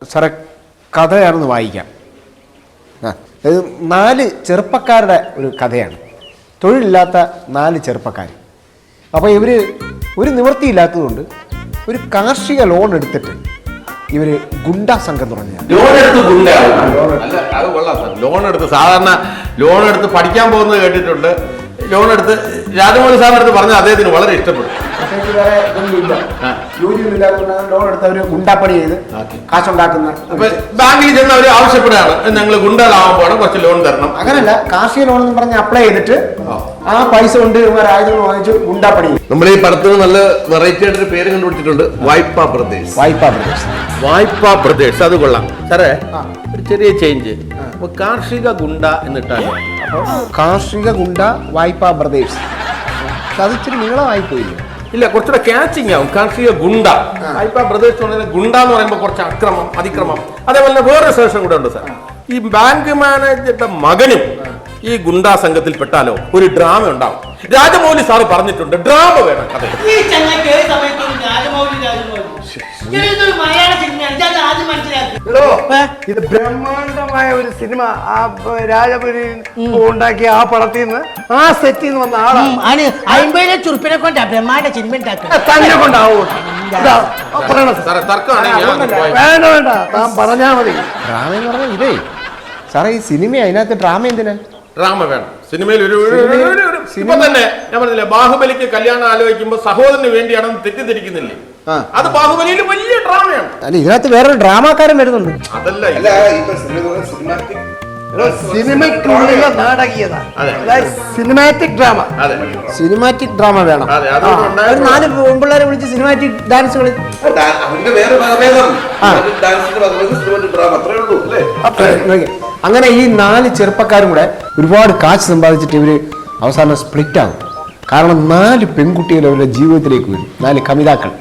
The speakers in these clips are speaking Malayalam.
സാറേ കഥയാണെന്ന് വായിക്കാം. ഇത് 4 ചെറുപ്പക്കാരുടെ ഒരു കഥയാണ്. തൊഴിലില്ലാത്ത 4 ചെറുപ്പക്കാർ. അപ്പോൾ ഇവർ ഒരു നിവൃത്തിയില്ലാത്തതുകൊണ്ട് ഒരു കാർഷിക ലോൺ എടുത്തിട്ട് ഇവർ ഗുണ്ടാ സംഘം തുടങ്ങിയ ലോൺ എടുത്ത് സാധാരണ ലോൺ എടുത്ത് പഠിക്കാൻ പോകുന്നത് കേട്ടിട്ടുണ്ട്. ലോൺ എടുത്ത് രാജമൗലി സാറിനടുത്ത് പറഞ്ഞാൽ അദ്ദേഹത്തിന് വളരെ ഇഷ്ടപ്പെടും. ലോൺ എടുത്ത് അവർ ഗുണ്ടാപ്പണി ചെയ്ത് കാശുണ്ടാക്കുന്ന ബാങ്കിൽ ചെന്ന് അവർ ആവശ്യപ്പെടുകയാണ്, ഞങ്ങൾ ഗുണ്ടകളാവുമ്പോൾ കുറച്ച് ലോൺ തരണം. അങ്ങനല്ല, കാർഷിക ലോൺ എന്ന് പറഞ്ഞ് അപ്ലൈ ചെയ്തിട്ട് ആ പൈസ കൊണ്ട് ആയുധങ്ങൾ വാങ്ങിച്ച് ഗുണ്ടാപ്പണി ചെയ്യും. നമ്മൾ ഈ പടത്തിന് നല്ല വെറൈറ്റി ആയിട്ടൊരു പേര് കണ്ടുപിടിച്ചിട്ടുണ്ട്, വായ്പാ ബ്രദേഴ്സ്. വായ്പാ ബ്രദേഴ്സ്, അത് കൊള്ളാം സാറേ. ഒരു ചെറിയ ചേഞ്ച്, കാർഷിക ഗുണ്ട എന്നിട്ടാണ്. കാർഷിക ഗുണ്ട വായ്പാ ബ്രദേഴ്സ്, അത് ഇച്ചിരി നീളമായി പോയില്ലേ? ഇല്ല, കുറച്ചുകൂടെ ക്യാച്ചിങ് ആവും. കാർഷിക ഗുണ്ട വായ്പാ ബ്രദേഴ്സ് ഗുണ്ട എന്ന് പറയുമ്പോൾ കുറച്ച് അതിക്രമം. അതേപോലെ വേറെ ശേഷം കൂടെ ഉണ്ട് സാർ. ഈ ബാങ്ക് മാനേജറുടെ മകനും ഈ ഗുണ്ടാ സംഘത്തിൽ പെട്ടാലോ ഒരു ഡ്രാമ ഉണ്ടാവും. രാജമൗലി സാറ് പറഞ്ഞിട്ടുണ്ട്, ഡ്രാമ വേണം. ഇത് ബ്രഹ്മാണ്ഡമായ ഒരു സിനിമ രാജപുരി ഉണ്ടാക്കിയ ആ പടത്തിൽ നിന്ന് ആ സെറ്റിൽ നിന്ന് വന്ന ആളാണ്. 50 ചുരുപ്പിനെ കൊണ്ടാ ബ്രഹ്മാണ്ഡ സിനിമ തന്നെ കൊണ്ടാവും. വേണ്ട വേണ്ട, താൻ പറഞ്ഞാ മതി. ഡ്രാമ എന്ന് പറഞ്ഞാൽ ഇതേ സാറേ, ഈ സിനിമ അതിനകത്ത് ഡ്രാമ എന്തിനാ? ഡ്രാമ വേണം സിനിമയിൽ. ഇപ്പൊ തന്നെ ഞാൻ പറഞ്ഞില്ലേ, ബാഹുബലിക്ക് കല്യാണം ആലോചിക്കുമ്പോൾ സഹോദരന് വേണ്ടിയാണെന്ന് തെറ്റിദ്ധരിക്കുന്നില്ലേ? അത് ബാഹുബലിയിൽ വലിയ ഡ്രാമയാണ്. അല്ല, ഇതിനകത്ത് വേറൊരു ഡ്രാമക്കാരൻ വരുന്നുണ്ട്. അതല്ല, സിനിമയ്ക്കുള്ളിലെ നാടകീയത, സിനിമാറ്റിക് ഡ്രാമ. സിനിമാറ്റിക് ഡ്രാമ വേണം. 4 പെൺപിള്ളേരെ വിളിച്ച് സിനിമാറ്റിക് ഡാൻസ് കളി. അങ്ങനെ ഈ 4 ചെറുപ്പക്കാരും കൂടെ ഒരുപാട് കാശ് സമ്പാദിച്ചിട്ട് ഇവര് അവസാനം സ്പ്ലിറ്റ് ആകും. കാരണം 4 പെൺകുട്ടികൾ അവരുടെ ജീവിതത്തിലേക്ക് വരും. 4 കമിതാക്കൾ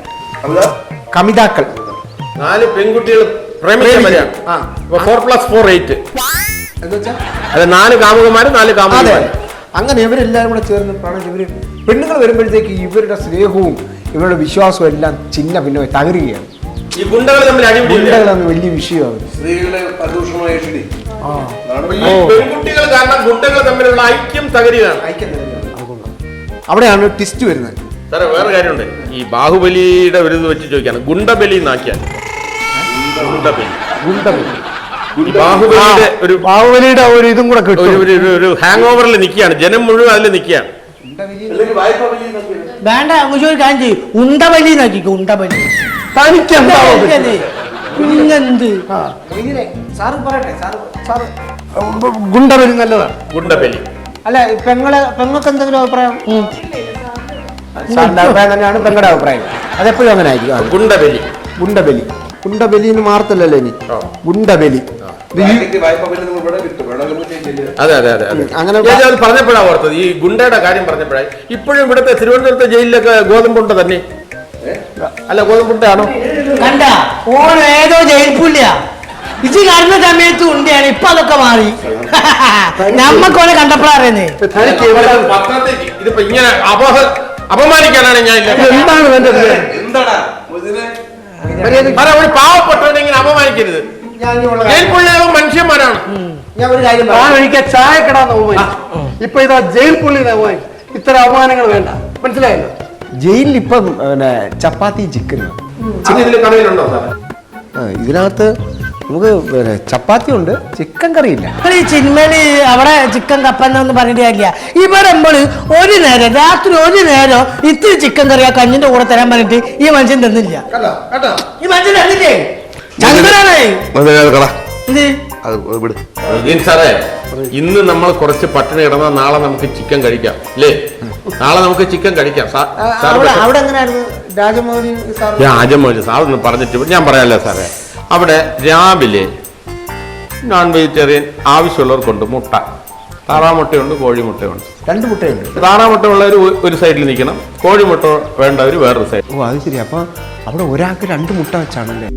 4 പെൺകുട്ടികൾ പ്രേമിച്ചവരാണ്. 4+4 8. അതെ, 4 കാമുകന്മാര് 4 കാമുകന്മാര്. അങ്ങനെ ഇവരെല്ലാവരും കൂടെ ചേർന്ന് പ്രണയിച്ച് ഇവര് പെണ്ണുങ്ങൾ വരുമ്പോഴത്തേക്ക് ഇവരുടെ സ്നേഹവും ഇവരുടെ വിശ്വാസവും എല്ലാം ചിന്ന പിന്നെ തകരുകയാണ്. ഈ ഗുണ്ടകൾ തമ്മിൽ ഗുണ്ടകളാണ് വലിയ വിഷയമാണ്. പെൺകുട്ടികൾ കാരണം ഗുണ്ടകൾ തമ്മിലുള്ള ഐക്യം തകരുകയാണ്. അവിടെയാണ് ട്വിസ്റ്റ് വരുന്നത്. സാറേ, വേറെ കാര്യമുണ്ട്. ഈ ബാഹുബലിയുടെ ഒരു ഇത് വെച്ച് ചോദിക്കാണ്, ഗുണ്ടബലി എന്നാക്കിയാൽ. ബാഹുബലിയുടെ ഒരു ഇതും കൂടെ ഒരു ഹാങ് ഓവറിൽ നിൽക്കുകയാണ്, ജനം മുഴുവൻ അതിൽ നിൽക്കുകയാണ്. വേണ്ട, ഒരു കാര്യം ചെയ്യും, ഉണ്ടബലി നോക്കിക്കോ. ഉണ്ടബലി ഗുണ്ടബലി നല്ലതാണ്. ഗുണ്ടബലി അല്ല, പെങ്ങൾക്ക് എന്തെങ്കിലും അഭിപ്രായം? സാറിന്റെ അഭിപ്രായം തന്നെയാണ് പെങ്ങളുടെ അഭിപ്രായം. അതെപ്പോഴും അങ്ങനെ ആയിരിക്കും. ഗുണ്ടബലി എന്ന് മാർത്തല്ലല്ലോ ഇനി, ഗുണ്ടബലി. അതെ അങ്ങനെ പറഞ്ഞപ്പോഴാണ് ഓർത്തത്, ഈ ഗുണ്ടയുടെ കാര്യം പറഞ്ഞപ്പോഴായി. ഇപ്പോഴും ഇവിടുത്തെ തിരുവനന്തപുരത്തെ ജയിലിലൊക്കെ ഗോതമ്പുണ്ട തന്നെ. അല്ല, ഗോതമ്പുണ്ടാണോ? കണ്ട ഓൺ ഏതോ ജയിൽ പുള്ളിയാ ഇത് കാണുന്ന സമയത്ത് ഉണ്ടിയാണ്. ഇപ്പൊ അതൊക്കെ മാറി. നമ്മക്കോനെ കണ്ടപ്പോഴറിയുന്നേ. ഇതിപ്പോ ഇങ്ങനെ അപമാനിക്കാനാണ് ഞാൻ. ഒരു പാവപ്പെട്ടവനെ ഇങ്ങനെ അപമാനിക്കരുത്. ജയിൽപ്പുള്ളികളും മനുഷ്യന്മാരാണ്. ഞാൻ ഒരു കാര്യം ഒരിക്കൽ ചായക്കടാന്ന് ഇപ്പൊ ഇതാ ജയിൽ പുള്ളി. ഇത്തരം അപമാനങ്ങൾ വേണ്ട, മനസ്സിലായല്ലോ. ജയിലിൽ ഇപ്പം ചപ്പാത്തി ചിക്കൻ കടയിലുണ്ടോ? ഇതിനകത്ത് നമുക്ക് ചപ്പാത്തി ഉണ്ട്, ചിക്കൻ കറിയില്ല. ഈ സിനിമയില് അവിടെ ചിക്കൻ കപ്പന്നൊന്നും പറഞ്ഞിട്ട് കാര്യമില്ല. ഇവിടെ ഒരു നേരം രാത്രി ഒരു നേരം ഇത്തിരി ചിക്കൻ കറിയാ കഞ്ഞിന്റെ കൂടെ തരാൻ പറഞ്ഞിട്ട് ഈ മനുഷ്യൻ തന്നില്ല. ഈ മനുഷ്യൻ തന്നില്ലേ? സാറേ, ഇന്ന് നമ്മൾ കുറച്ച് പട്ടിണി കിടന്നാൽ നാളെ നമുക്ക് ചിക്കൻ കഴിക്കാം അല്ലേ? നാളെ നമുക്ക് ചിക്കൻ കഴിക്കാം. അവിടെ എങ്ങനെയായിരുന്നു രാജമൗലി സാറൊന്ന് പറഞ്ഞിട്ട് ഞാൻ പറയാമല്ലോ സാറേ. അവിടെ രാവിലെ നോൺ വെജിറ്റേറിയൻ ആവശ്യമുള്ളവർക്കുണ്ട്. മുട്ട, താറാമുട്ടയുണ്ട്, കോഴിമുട്ടയുണ്ട്. 2 മുട്ടയുണ്ട്. താറാമുട്ട ഉള്ളവർ ഒരു സൈഡിൽ നിൽക്കണം, കോഴിമുട്ട വേണ്ടവർ വേറൊരു സൈഡിൽ. ഓ, അത് ശരി. അപ്പൊ അവിടെ ഒരാൾക്ക് 2 മുട്ട വെച്ചാണല്ലേ?